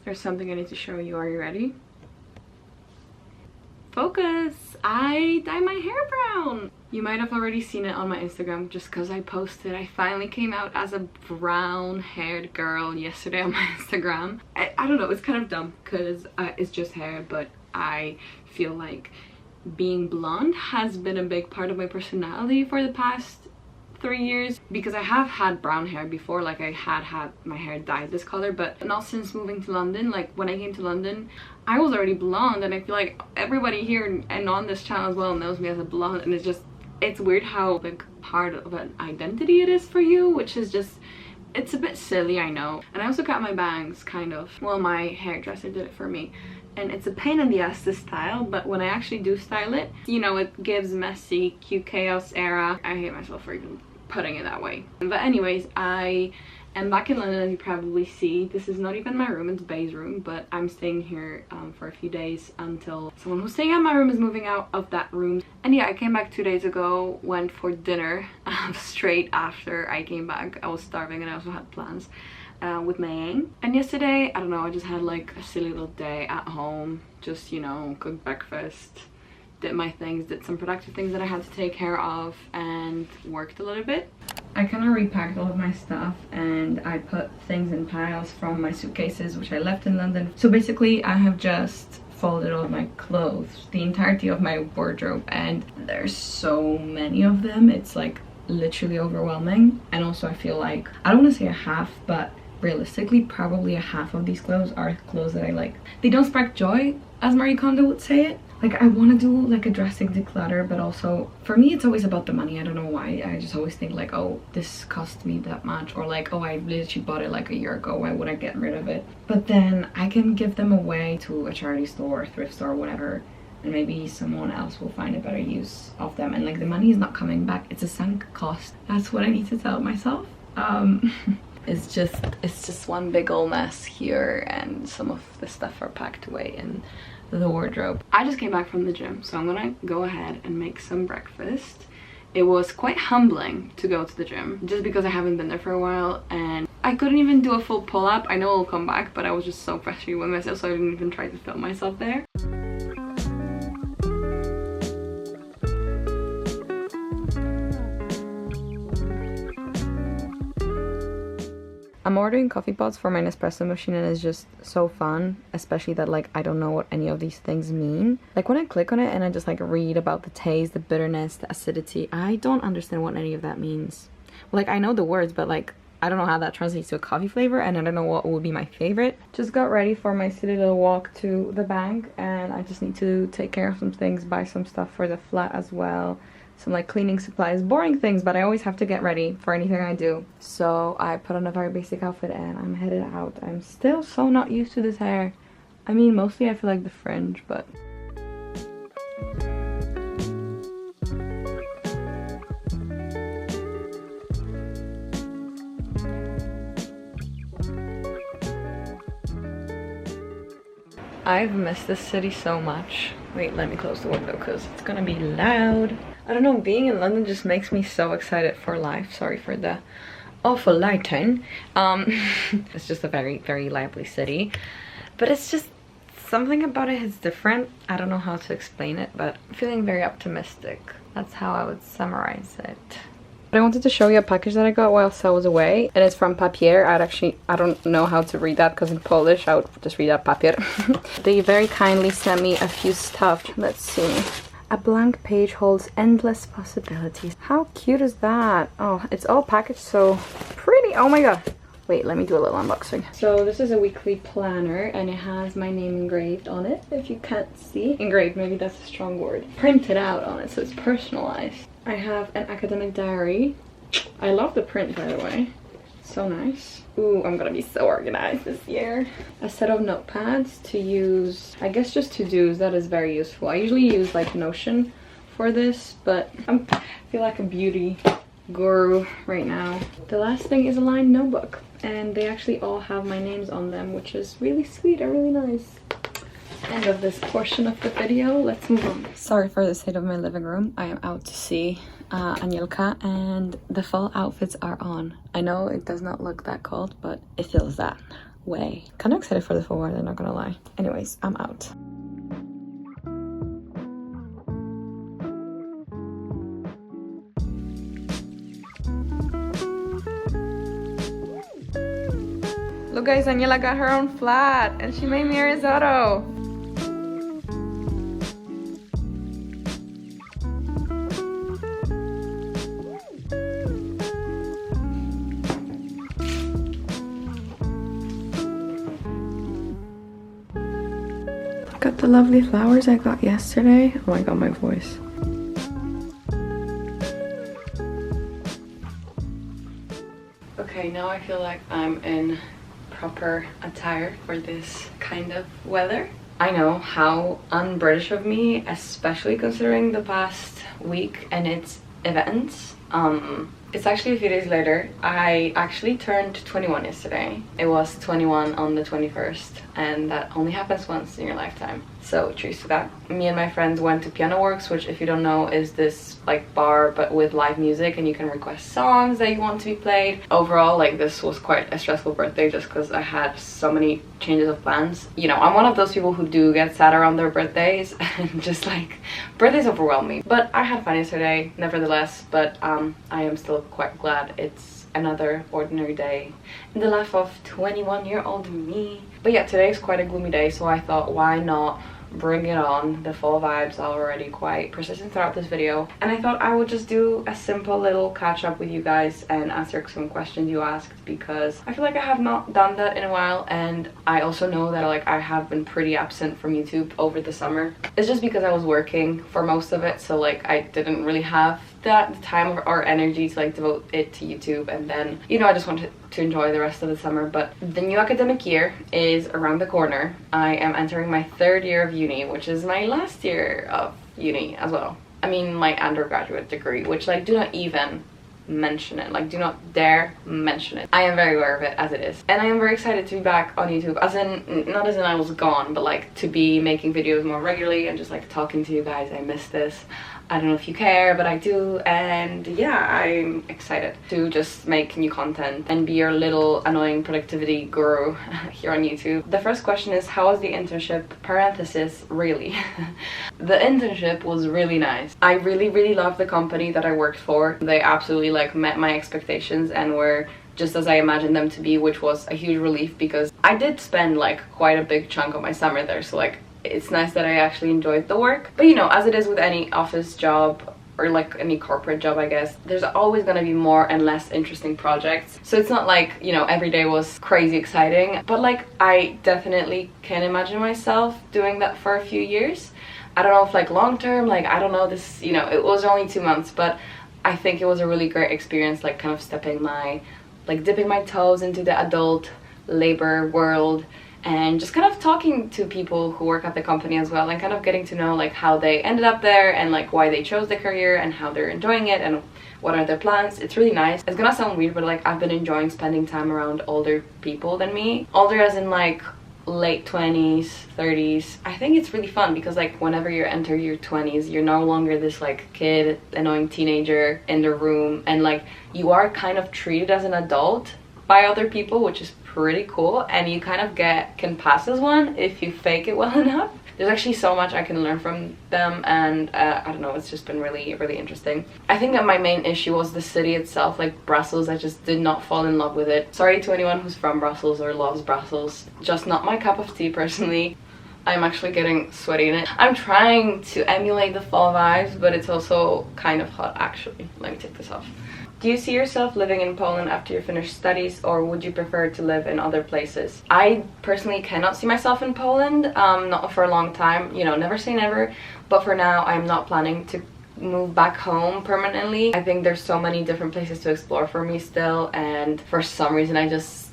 There's something I need to show you. Are you ready? Focus! I dyed my hair brown! You might have already seen it on my Instagram just because I posted. I finally came out as a brown haired girl yesterday on my Instagram. I don't know, it's kind of dumb because it's just hair, but I feel like being blonde has been a big part of my personality for the past 3 years, because I have had brown hair before. Like I had my hair dyed this color, but not since moving to London. Like when I came to London I was already blonde, and I feel like everybody here and on this channel as well knows me as a blonde, and it's weird how big part of an identity it is for you, which is just, it's a bit silly, I know. And I also got my bangs kind of, well, my hairdresser did it for me, and it's a pain in the ass to style, but when I actually do style it, you know, it gives messy cute chaos era. I hate myself for even putting it that way. But anyways, I am back in London, as you probably see. This is not even my room, it's Bay's room, but I'm staying here for a few days until someone who's staying at my room is moving out of that room. And yeah, I came back 2 days ago, went for dinner straight after I came back. I was starving and I also had plans with my yang. And yesterday, I don't know, I just had like a silly little day at home. Just, you know, cooked breakfast, did my things, did some productive things that I had to take care of, and worked a little bit. I kind of repacked all of my stuff and I put things in piles from my suitcases which I left in London. So basically I have just folded all of my clothes, the entirety of my wardrobe, and there's so many of them, it's like literally overwhelming. And also I feel like, I don't want to say a half, but realistically probably a half of these clothes are clothes that I like. They don't spark joy, as Marie Kondo would say it. Like I want to do like a drastic declutter, but also for me it's always about the money. I don't know why. I just always think like, oh, this cost me that much, or like, oh, I literally bought it like a year ago, why would I get rid of it? But then I can give them away to a charity store, thrift store, whatever, and maybe someone else will find a better use of them. And like the money is not coming back, it's a sunk cost. That's what I need to tell myself. It's just one big old mess here, and some of the stuff are packed away in the wardrobe. I just came back from the gym, so I'm gonna go ahead and make some breakfast. It was quite humbling to go to the gym just because I haven't been there for a while, and I couldn't even do a full pull-up. I know I'll come back, but I was just so frustrated with myself, so I didn't even try to film myself there. I'm ordering coffee pots for my Nespresso machine, and it's just so fun, especially that like I don't know what any of these things mean. Like when I click on it and I just like read about the taste, the bitterness, the acidity, I don't understand what any of that means. Like I know the words, but like I don't know how that translates to a coffee flavor, and I don't know what would be my favorite. Just got ready for my silly little walk to the bank, and I just need to take care of some things, buy some stuff for the flat as well. Some like cleaning supplies, boring things, but I always have to get ready for anything I do. So I put on a very basic outfit and I'm headed out. I'm still so not used to this hair. I mean, mostly I feel like the fringe, but I've missed this city so much. Wait, let me close the window because it's gonna be loud. I don't know, being in London just makes me so excited for life. Sorry for the awful lighting. It's just a very, very lively city. But it's just, something about it is different. I don't know how to explain it, but I'm feeling very optimistic. That's how I would summarize it. But I wanted to show you a package that I got whilst I was away, and it's from Papier. I don't know how to read that because in Polish I would just read that Papier. They very kindly sent me a few stuff. Let's see. A blank page holds endless possibilities. How cute is that? Oh, it's all packaged so pretty. Oh my god. Wait, let me do a little unboxing. So this is a weekly planner and it has my name engraved on it, if you can't see. Engraved, maybe that's a strong word. Printed out on it, so it's personalized. I have an academic diary. I love the print, by the way. So nice. Ooh, I'm gonna be so organized this year. A set of notepads to use, I guess just to-dos. That is very useful. I usually use like Notion for this, but I feel like a beauty guru right now. The last thing is a lined notebook, and they actually all have my names on them, which is really sweet and really nice. End of this portion of the video. Let's move on. Sorry for the state of my living room. I am out to see Anielka, and the fall outfits are on. I know it does not look that cold, but it feels that. way. Kind of excited for the fall weather, not gonna lie. Anyways, I'm out. Look guys, Daniela got her own flat and she made me a risotto. Got the lovely flowers I got yesterday. Oh my god, my voice. Okay, now I feel like I'm in proper attire for this kind of weather. I know how un-British of me, especially considering the past week and its events. It's actually a few days later. I actually turned 21 yesterday. It was 21 on the 21st, and that only happens once in your lifetime. So cheers to that. Me and my friends went to Piano Works, which if you don't know is this like bar but with live music, and you can request songs that you want to be played. Overall, like this was quite a stressful birthday just because I had so many changes of plans. You know, I'm one of those people who do get sad around their birthdays and just like birthdays overwhelm me. But I had fun yesterday nevertheless, but I am still quite glad it's another ordinary day in the life of 21-year-old me. But yeah, today is quite a gloomy day, so I thought why not bring it on. The fall vibes are already quite persistent throughout this video, and I thought I would just do a simple little catch up with you guys and answer some questions you asked, because I feel like I have not done that in a while, and I also know that like I have been pretty absent from YouTube over the summer. It's just because I was working for most of it, so like I didn't really have the time or energy to like devote it to YouTube, and then you know I just wanted to enjoy the rest of the summer. But the new academic year is around the corner. I am entering my 3rd year of uni, which is my last year of uni as well. I mean my undergraduate degree, which like do not even mention it, like do not dare mention it. I am very aware of it as it is, and I am very excited to be back on YouTube, as in not as in I was gone, but like to be making videos more regularly and just like talking to you guys. I miss this. I don't know if you care, but I do, and yeah, I'm excited to just make new content and be your little annoying productivity guru here on YouTube. The first question is, how was the internship? Parenthesis, really. The internship was really nice. I really loved the company that I worked for. They absolutely like met my expectations and were just as I imagined them to be, which was a huge relief because I did spend like quite a big chunk of my summer there, so like it's nice that I actually enjoyed the work. But you know, as it is with any office job or like any corporate job, I guess, there's always going to be more and less interesting projects. So it's not like, you know, every day was crazy exciting, but like I definitely can imagine myself doing that for a few years. I don't know if like long term, like I don't know, this, you know, it was only 2 months, but I think it was a really great experience, like kind of dipping my toes into the adult labor world, and just kind of talking to people who work at the company as well, and kind of getting to know like how they ended up there and like why they chose the career and how they're enjoying it and what are their plans. It's really nice. It's gonna sound weird, but like I've been enjoying spending time around older people than me. Older as in like late 20s, 30s. I think it's really fun because like whenever you enter your 20s, you're no longer this like kid, annoying teenager in the room, and like you are kind of treated as an adult by other people, which is pretty cool, and you kind of can pass as one if you fake it well enough. There's actually so much I can learn from them, and I don't know, it's just been really interesting. I think that my main issue was the city itself, like Brussels. I just did not fall in love with it. Sorry to anyone who's from Brussels or loves Brussels, just not my cup of tea personally. I'm actually getting sweaty in it. I'm trying to emulate the fall vibes, but it's also kind of hot actually. Let me take this off. Do you see yourself living in Poland after you finish studies, or would you prefer to live in other places? I personally cannot see myself in Poland, not for a long time, you know, never say never, but for now I'm not planning to move back home permanently. I think there's so many different places to explore for me still, and for some reason I just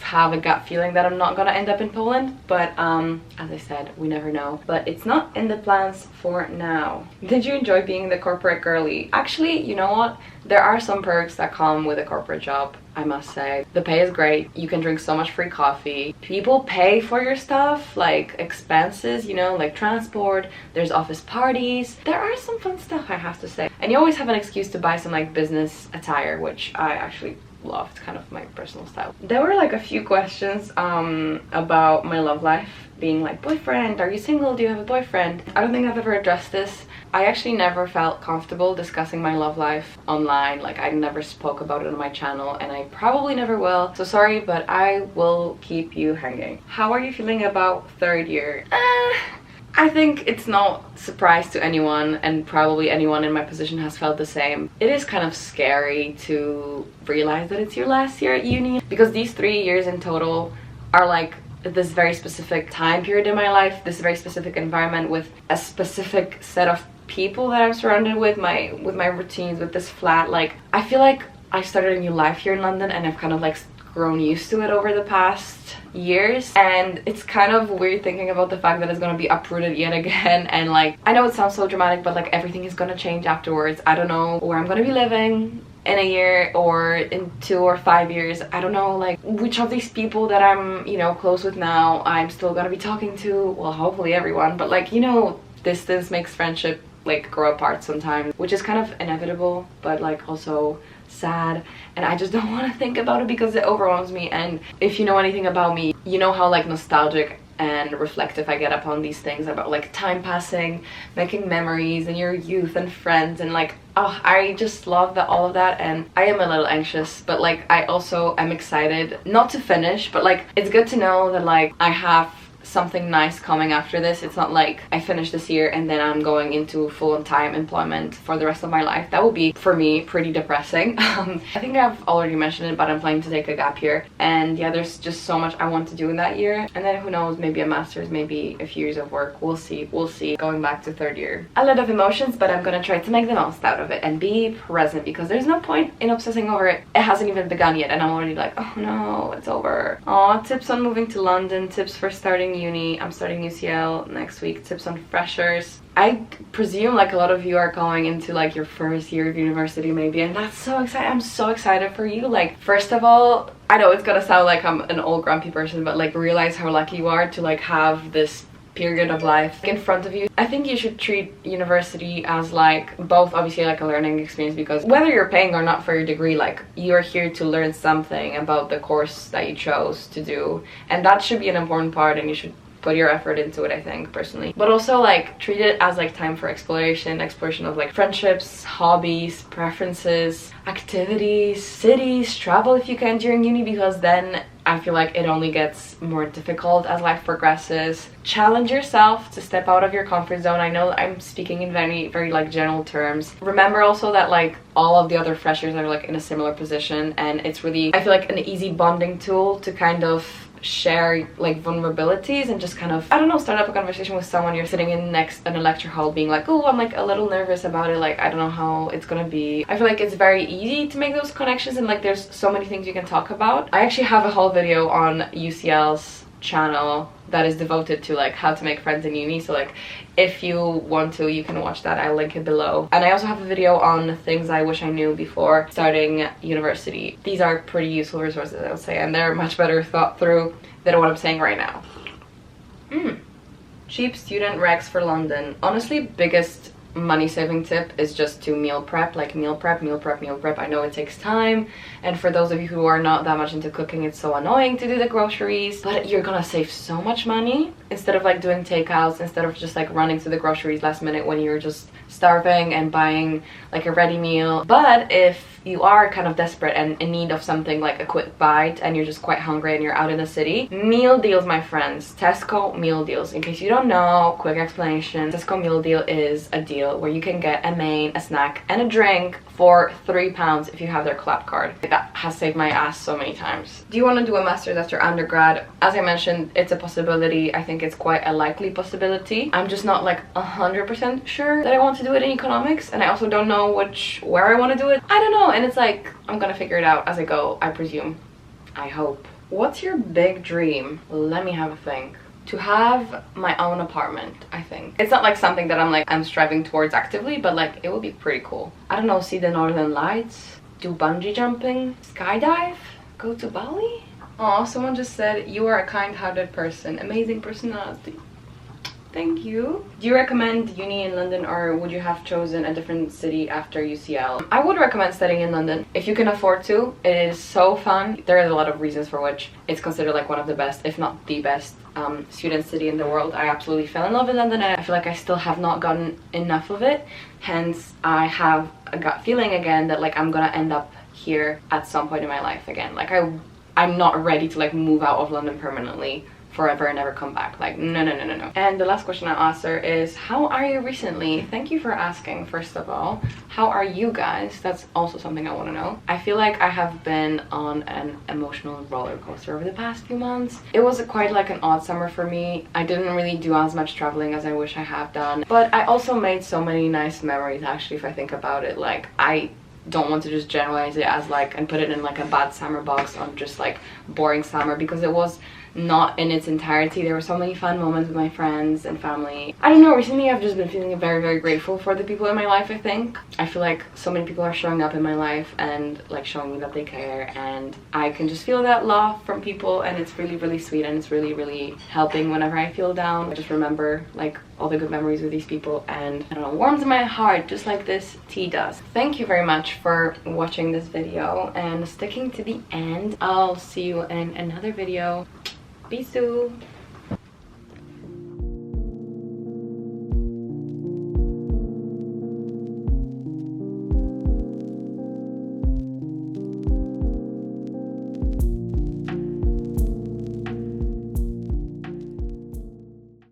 have a gut feeling that I'm not gonna end up in Poland, but as I said, we never know. But it's not in the plans for now. Did you enjoy being the corporate girly? Actually, you know what? There are some perks that come with a corporate job, I must say. The pay is great. You can drink so much free coffee. People pay for your stuff, like expenses, you know, like transport. There's office parties. There are some fun stuff, I have to say. And you always have an excuse to buy some like business attire, which I actually love. It's kind of my personal style. There were like a few questions about my love life, being like, boyfriend, are you single, do you have a boyfriend? I don't think I've ever addressed this. I actually never felt comfortable discussing my love life online. Like, I never spoke about it on my channel, and I probably never will. So sorry, but I will keep you hanging. How are you feeling about third year? I think it's no surprise to anyone, and probably anyone in my position has felt the same. It is kind of scary to realize that it's your last year at uni, because these 3 years in total are like this very specific time period in my life, this very specific environment with a specific set of people that I'm surrounded with my routines, with this flat. Like, I feel like I started a new life here in London, and I've kind of like grown used to it over the past years, and it's kind of weird thinking about the fact that it's gonna be uprooted yet again. And like, I know it sounds so dramatic, but like everything is gonna change afterwards. I don't know where I'm gonna be living in a year or in 2 or 5 years. I don't know like which of these people that I'm, you know, close with now I'm still gonna be talking to. Well, hopefully everyone, but like, you know, distance makes friendship like grow apart sometimes, which is kind of inevitable, but like also sad, and I just don't want to think about it because it overwhelms me. And if you know anything about me, you know how like nostalgic and reflective I get upon these things about like time passing, making memories and your youth and friends, and like, oh, I just love that, all of that. And I am a little anxious, but like I also am excited not to finish, but like it's good to know that like I have something nice coming after this. It's not like I finish this year and then I'm going into full-time employment for the rest of my life. That would be, for me, pretty depressing. I think I've already mentioned it, but I'm planning to take a gap year, and yeah, there's just so much I want to do in that year. And then who knows, maybe a master's, maybe a few years of work. We'll see, going back to third year. A lot of emotions, but I'm gonna try to make the most out of it and be present, because there's no point in obsessing over it. It hasn't even begun yet, and I'm already like, oh no, it's over. Aw, tips on moving to London, tips for starting uni. I'm starting UCL next week. Tips on freshers. I presume like a lot of you are going into like your first year of university maybe, and that's so exciting. I'm so excited for you. Like, first of all, I know it's gonna sound like I'm an old grumpy person, but like realize how lucky you are to like have this period of life in front of you. I think you should treat university as like both obviously like a learning experience, because whether you're paying or not for your degree, like you're here to learn something about the course that you chose to do, and that should be an important part, and you should put your effort into it, I think, personally. But also like treat it as like time for exploration of like friendships, hobbies, preferences, activities, cities, travel if you can during uni, because then I feel like it only gets more difficult as life progresses. Challenge yourself to step out of your comfort zone. I know I'm speaking in very like general terms. Remember also that like all of the other freshers are like in a similar position, and it's really, I feel like, an easy bonding tool to kind of share like vulnerabilities and just kind of, I don't know, start up a conversation with someone you're sitting in next in a lecture hall being like, oh, I'm like a little nervous about it, like I don't know how it's gonna be. I feel like it's very easy to make those connections, and like there's so many things you can talk about. I actually have a whole video on UCL's channel that is devoted to like how to make friends in uni, so like if you want to, you can watch that. I'll link it below. And I also have a video on things I wish I knew before starting university. These are pretty useful resources, I would say, and they're much better thought through than what I'm saying right now. Cheap student recs for London. Honestly, biggest money saving tip is just to meal prep. Like meal prep. I know it takes time, and for those of you who are not that much into cooking, it's so annoying to do the groceries, but you're gonna save so much money instead of like doing takeouts, instead of just like running to the groceries last minute when you're just starving and buying like a ready meal. But if you are kind of desperate and in need of something like a quick bite, and you're just quite hungry and you're out in the city, meal deals, my friends. Tesco meal deals. In case you don't know, quick explanation, Tesco meal deal is a deal where you can get a main, a snack, and a drink for £3 if you have their club card. That has saved my ass so many times. Do you want to do a master's after undergrad? As I mentioned, it's a possibility. I think it's quite a likely possibility. I'm just not like 100% sure that I want to do it in economics, and I also don't know where I want to do it. I don't know, and it's like I'm gonna figure it out as I go, I presume. I hope. What's your big dream? Let me have a think. To have my own apartment, I think. It's not like something that I'm striving towards actively, but like it would be pretty cool. I don't know, see the northern lights, do bungee jumping, skydive, go to Bali. Oh, someone just said you are a kind-hearted person, amazing personality. Thank you. Do you recommend uni in London, or would you have chosen a different city after UCL? I would recommend studying in London if you can afford to. It is so fun. There are a lot of reasons for which it's considered like one of the best, if not the best, student city in the world. I absolutely fell in love with London, and I feel like I still have not gotten enough of it. Hence, I have a gut feeling again that like I'm gonna end up here at some point in my life again. Like I'm not ready to like move out of London permanently forever and never come back. Like no. And the last question I'll answer is, how are you recently? Thank you for asking. First of all, how are you guys? That's also something I want to know. I feel like I have been on an emotional roller coaster over the past few months. It was quite like an odd summer for me. I didn't really do as much traveling as I wish I have done, but I also made so many nice memories actually, if I think about it. Like I don't want to just generalize it as like and put it in like a bad summer box on just like boring summer, because it was not in its entirety. There were so many fun moments with my friends and family. I don't know, recently I've just been feeling very grateful for the people in my life. I feel like so many people are showing up in my life and like showing me that they care, and I can just feel that love from people, and it's really sweet, and it's really helping whenever I feel down. I just remember like all the good memories with these people, and I don't know, warms my heart just like this tea does. Thank you very much for watching this video and sticking to the end. I'll see you in another video. Peace.